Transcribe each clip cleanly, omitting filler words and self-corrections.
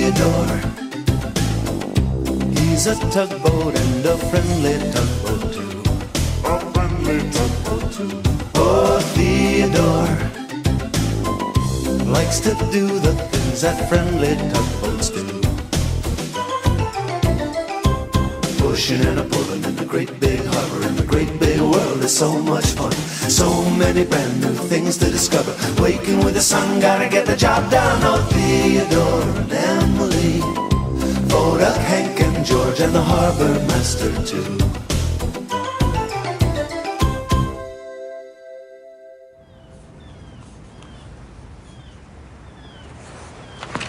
Theodore. He's a tugboat and a friendly tugboat too. A friendly tugboat too. Oh, Theodore likes to do the things that friendly tugboats do. Pushing and a pulling in the great big harbor, in the great big world is so much fun. So many brand new things to discover. Waking with the sun, gotta get the job done. Oh, Theodore and Emily, Boduck, Hank and George, and the harbor master too.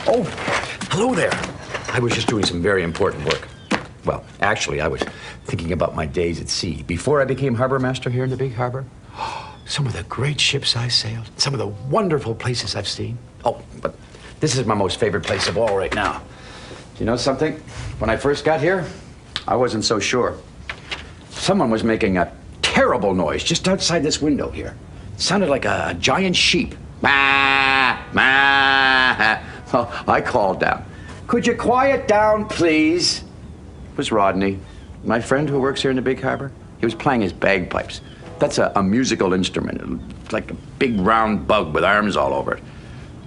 Oh, hello there. I was just doing some very important work. Well, actually, I was thinking about my days at sea before I became harbor master here in the big harbor. Some of the great ships I sailed, some of the wonderful places I've seen. Oh, but this is my most favorite place of all right now. You know something? When I first got here, I wasn't so sure. Someone was making a terrible noise just outside this window here. It sounded like a giant sheep. Ma, ma. Oh, I called down. Could you quiet down, please? It was Rodney, my friend who works here in the big harbor. He was playing his bagpipes. That's a musical instrument. It's like a big round bug with arms all over it.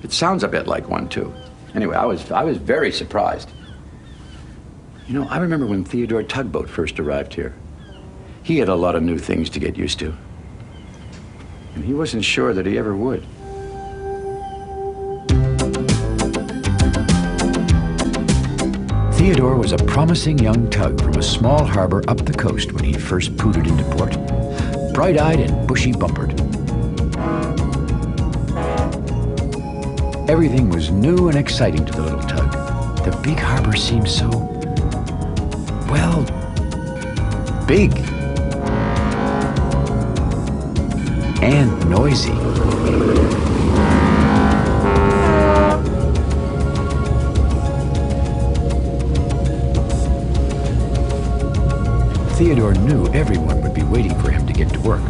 It sounds a bit like one, too. Anyway, I was very surprised. You know, I remember when Theodore Tugboat first arrived here. He had a lot of new things to get used to. And he wasn't sure that he ever would. Theodore was a promising young tug from a small harbor up the coast when he first pooted into port, bright-eyed and bushy-bumpered. Everything was new and exciting to the little tug. The big harbor seemed so, well, big and noisy. Theodore knew everyone would be waiting for him to get to work,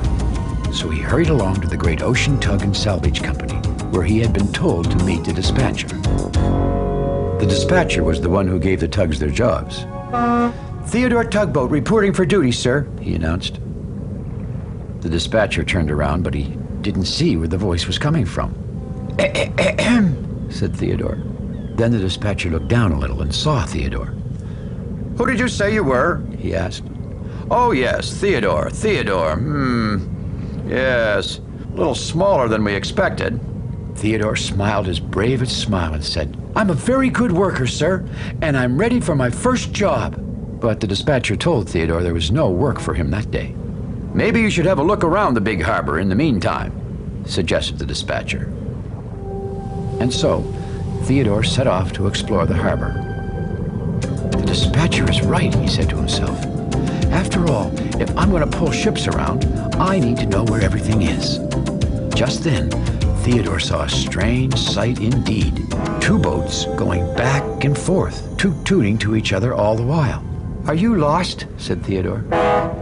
so he hurried along to the great Ocean Tug and Salvage Company, where he had been told to meet the dispatcher. The dispatcher was the one who gave the tugs their jobs. "Theodore Tugboat reporting for duty, sir," he announced. The dispatcher turned around, but he didn't see where the voice was coming from. "Ahem," said Theodore. Then the dispatcher looked down a little and saw Theodore. "Who did you say you were?" he asked. "Oh, yes, Theodore. Yes, a little smaller than we expected." Theodore smiled his bravest smile and said, "I'm a very good worker, sir, and I'm ready for my first job." But the dispatcher told Theodore there was no work for him that day. "Maybe you should have a look around the big harbor in the meantime," suggested the dispatcher. And so, Theodore set off to explore the harbor. "The dispatcher is right," he said to himself. "After all, if I'm going to pull ships around, I need to know where everything is." Just then, Theodore saw a strange sight indeed. Two boats going back and forth, toot-tooting to each other all the while. "Are you lost?" said Theodore.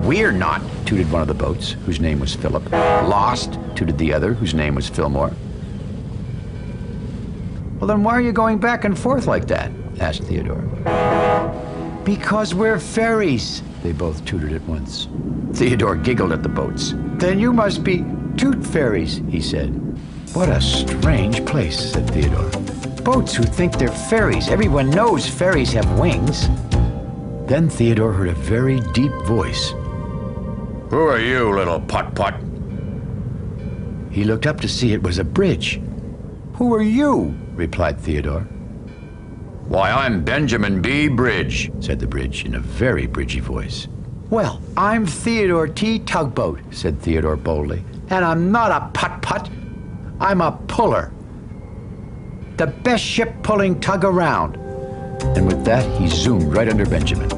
"We're not," tooted one of the boats, whose name was Philip. "Lost," tooted the other, whose name was Fillmore. "Well, then why are you going back and forth like that?" asked Theodore. "Because we're ferries," they both tooted at once. Theodore giggled at the boats. "Then you must be toot ferries," he said. "What a strange place," said Theodore. "Boats who think they're ferries. Everyone knows ferries have wings." Then Theodore heard a very deep voice. "Who are you, little putt-putt?" He looked up to see it was a bridge. "Who are you?" replied Theodore. "Why, I'm Benjamin B. Bridge," said the bridge in a very bridgy voice. "Well, I'm Theodore T. Tugboat," said Theodore boldly, "and I'm not a putt-putt. I'm a puller. The best ship-pulling tug around." And with that, he zoomed right under Benjamin.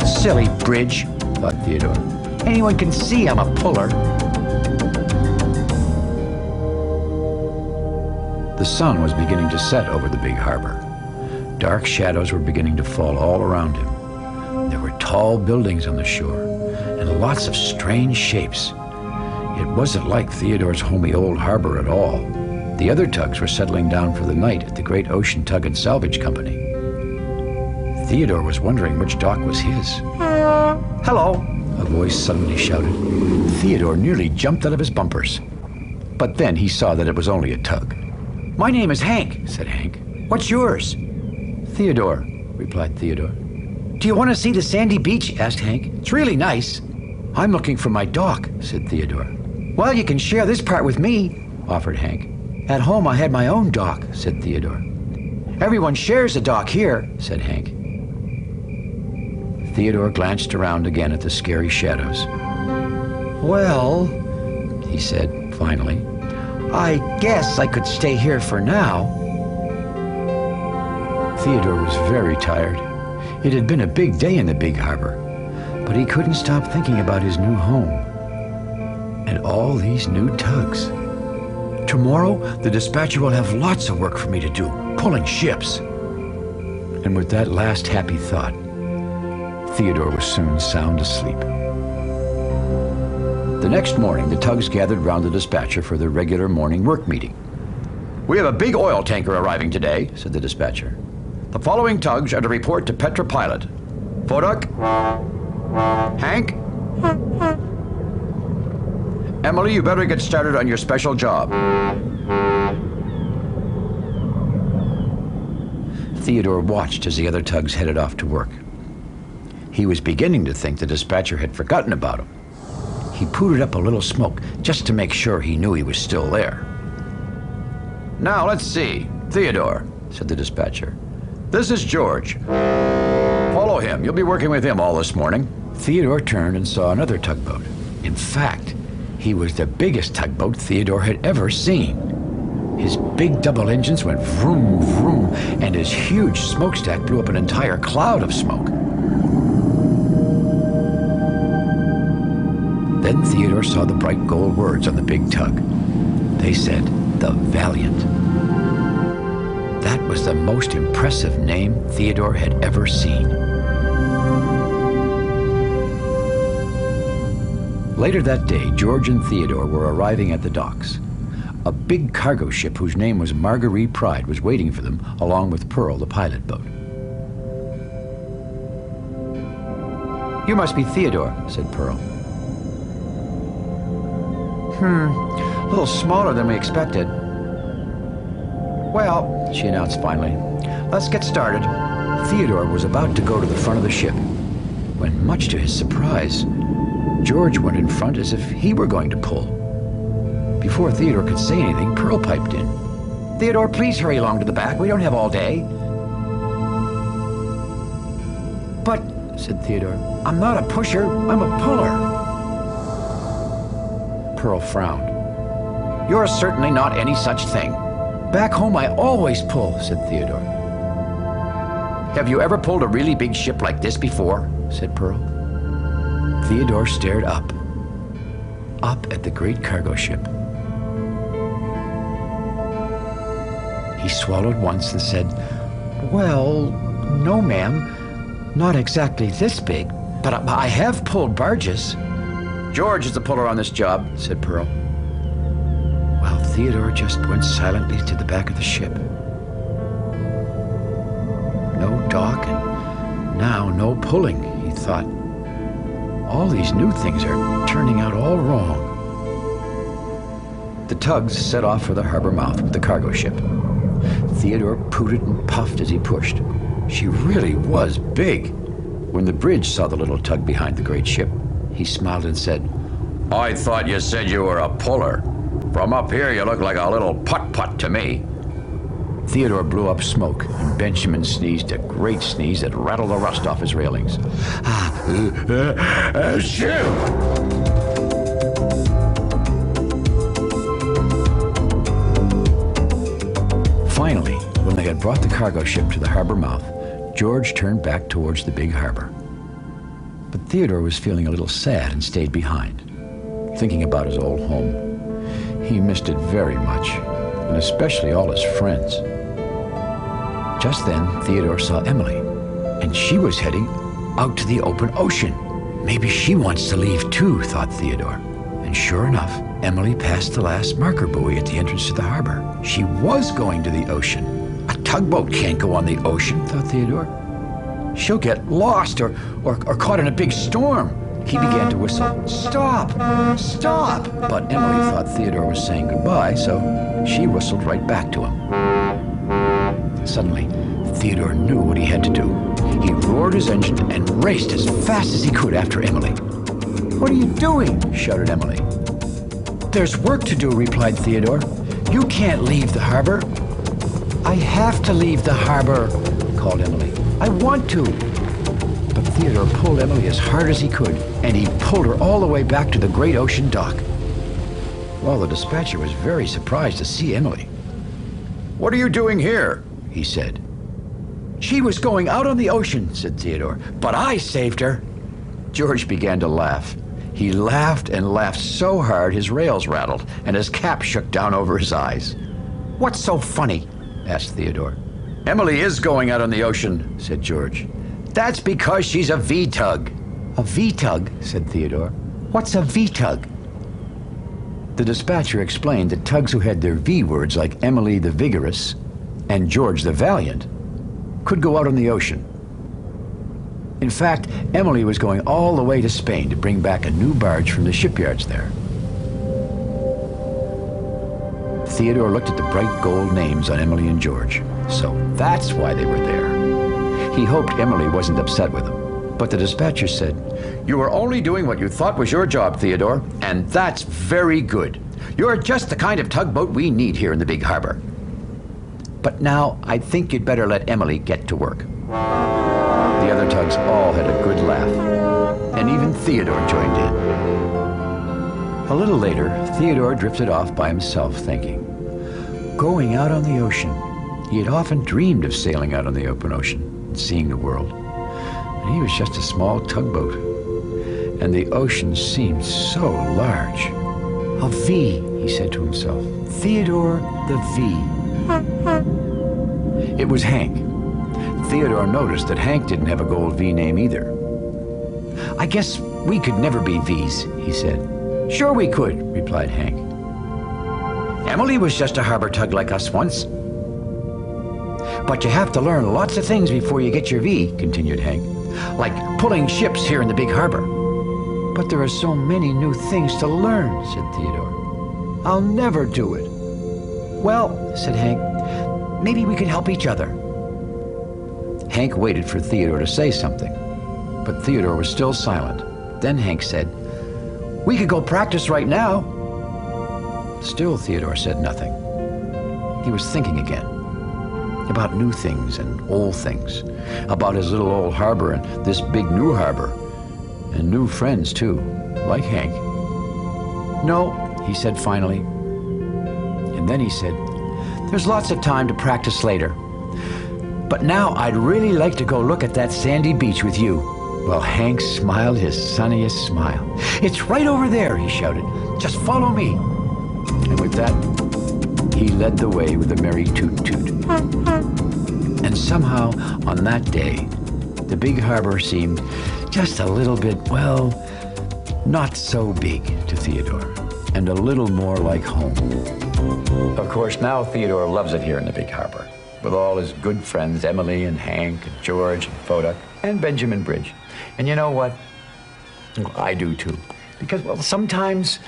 "Silly bridge," thought Theodore. "Anyone can see I'm a puller." The sun was beginning to set over the big harbor. Dark shadows were beginning to fall all around him. There were tall buildings on the shore, and lots of strange shapes. It wasn't like Theodore's homey old harbor at all. The other tugs were settling down for the night at the Great Ocean Tug and Salvage Company. Theodore was wondering which dock was his. "Hello," a voice suddenly shouted. Theodore nearly jumped out of his bumpers. But then he saw that it was only a tug. "My name is Hank," said Hank. "What's yours?" "Theodore," replied Theodore. "Do you want to see the sandy beach?" asked Hank. "It's really nice." "I'm looking for my dock," said Theodore. "Well, you can share this part with me," offered Hank. "At home I had my own dock," said Theodore. "Everyone shares a dock here," said Hank. Theodore glanced around again at the scary shadows. "Well," he said finally, "I guess I could stay here for now." Theodore was very tired. It had been a big day in the big harbor, but he couldn't stop thinking about his new home and all these new tugs. "Tomorrow, the dispatcher will have lots of work for me to do, pulling ships." And with that last happy thought, Theodore was soon sound asleep. The next morning, the tugs gathered round the dispatcher for their regular morning work meeting. "We have a big oil tanker arriving today," said the dispatcher. "The following tugs are to report to Petra Pilot. Fodak? Hank? Emily, you better get started on your special job." Theodore watched as the other tugs headed off to work. He was beginning to think the dispatcher had forgotten about him. He pooted up a little smoke just to make sure he knew he was still there. "Now, let's see. Theodore," said the dispatcher. "This is George. Follow him. You'll be working with him all this morning." Theodore turned and saw another tugboat. In fact, he was the biggest tugboat Theodore had ever seen. His big double engines went vroom, vroom, and his huge smokestack blew up an entire cloud of smoke. Then Theodore saw the bright gold words on the big tug. They said, "The Valiant." That was the most impressive name Theodore had ever seen. Later that day, George and Theodore were arriving at the docks. A big cargo ship whose name was Marguerite Pride was waiting for them, along with Pearl, the pilot boat. "You must be Theodore," said Pearl. A little smaller than we expected." "Well," she announced finally, "let's get started." Theodore was about to go to the front of the ship when, much to his surprise, George went in front as if he were going to pull. Before Theodore could say anything, Pearl piped in. "Theodore, please hurry along to the back. We don't have all day." "But," said Theodore, "I'm not a pusher. I'm a puller." Pearl frowned. "You're certainly not any such thing." "Back home I always pull," said Theodore. "Have you ever pulled a really big ship like this before?" said Pearl. Theodore stared up at the great cargo ship. He swallowed once and said, "Well, no, ma'am, not exactly this big, but I have pulled barges." "George is the puller on this job," said Pearl. Well, Theodore just went silently to the back of the ship. No dock, and now no pulling, he thought. All these new things are turning out all wrong. The tugs set off for the harbor mouth with the cargo ship. Theodore pooted and puffed as he pushed. She really was big. When the bridge saw the little tug behind the great ship, he smiled and said, "I thought you said you were a puller. From up here you look like a little putt-putt to me." Theodore blew up smoke, and Benjamin sneezed a great sneeze that rattled the rust off his railings. Shoo! Finally, when they had brought the cargo ship to the harbor mouth, George turned back towards the big harbor. But Theodore was feeling a little sad and stayed behind, thinking about his old home. He missed it very much, and especially all his friends. Just then, Theodore saw Emily, and she was heading out to the open ocean. Maybe she wants to leave too, thought Theodore. And sure enough, Emily passed the last marker buoy at the entrance to the harbor. She was going to the ocean. A tugboat can't go on the ocean, thought Theodore. She'll get lost or caught in a big storm. He began to whistle, "Stop! Stop!" But Emily thought Theodore was saying goodbye, so she whistled right back to him. Suddenly, Theodore knew what he had to do. He roared his engine and raced as fast as he could after Emily. "What are you doing?" shouted Emily. "There's work to do," replied Theodore. "You can't leave the harbor." "I have to leave the harbor," called Emily. "I want to." But Theodore pulled Emily as hard as he could, and he pulled her all the way back to the great ocean dock. Well, the dispatcher was very surprised to see Emily. "What are you doing here?" he said. "She was going out on the ocean," said Theodore, "but I saved her." George began to laugh. He laughed and laughed so hard his rails rattled and his cap shook down over his eyes. "What's so funny?" asked Theodore. "Emily is going out on the ocean," said George. "That's because she's a V-tug." "A V-tug?" said Theodore. "What's a V-tug?" The dispatcher explained that tugs who had their V words, like Emily the Vigorous and George the Valiant, could go out on the ocean. In fact, Emily was going all the way to Spain to bring back a new barge from the shipyards there. Theodore looked at the bright gold names on Emily and George. So that's why they were there. He hoped Emily wasn't upset with him. But the dispatcher said, "You are only doing what you thought was your job, Theodore, and that's very good. You're just the kind of tugboat we need here in the big harbor. But now I think you'd better let Emily get to work." The other tugs all had a good laugh, and even Theodore joined in. A little later, Theodore drifted off by himself, thinking, going out on the ocean. He had often dreamed of sailing out on the open ocean and seeing the world. And he was just a small tugboat, and the ocean seemed so large. "A V," he said to himself. "Theodore the V." It was Hank. Theodore noticed that Hank didn't have a gold V name either. "I guess we could never be Vs," he said. "Sure we could," replied Hank. "Emily was just a harbor tug like us once." "But you have to learn lots of things before you get your V," continued Hank, "like pulling ships here in the big harbor." "But there are so many new things to learn," said Theodore. "I'll never do it." "Well," said Hank, "maybe we could help each other." Hank waited for Theodore to say something, but Theodore was still silent. Then Hank said, "We could go practice right now." Still Theodore said nothing. He was thinking again about new things and old things, about his little old harbor and this big new harbor, and new friends too, like Hank. "No," he said finally. And then he said, "There's lots of time to practice later. But now I'd really like to go look at that sandy beach with you." Well, Hank smiled his sunniest smile. "It's right over there," he shouted. "Just follow me." And with that, he led the way with a merry toot-toot. And somehow, on that day, the big harbor seemed just a little bit, well, not so big to Theodore, and a little more like home. Of course, now Theodore loves it here in the big harbor, with all his good friends, Emily and Hank and George and Foda and Benjamin Bridge. And you know what? I do too. Because, well, sometimes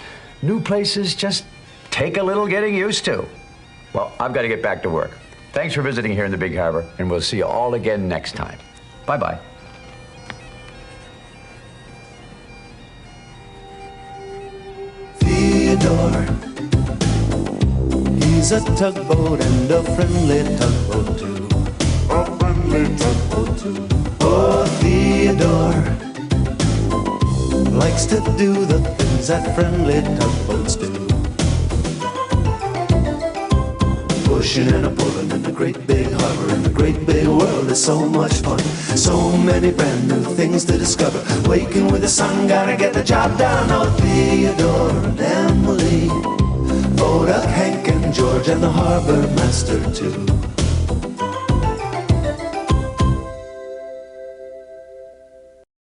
new places just take a little getting used to. Well, I've got to get back to work. Thanks for visiting here in the big harbor, and we'll see you all again next time. Bye-bye. Theodore, he's a tugboat and a friendly tugboat too. A friendly tugboat too. Oh, Theodore likes to do the things that friendly tugboats do. Pushing and a pulling in the great big harbor, in the great big world is so much fun. So many brand new things to discover. Waking with the sun, gotta get the job done. Oh, Theodore and Emily, Foda, Hank and George and the harbor master too.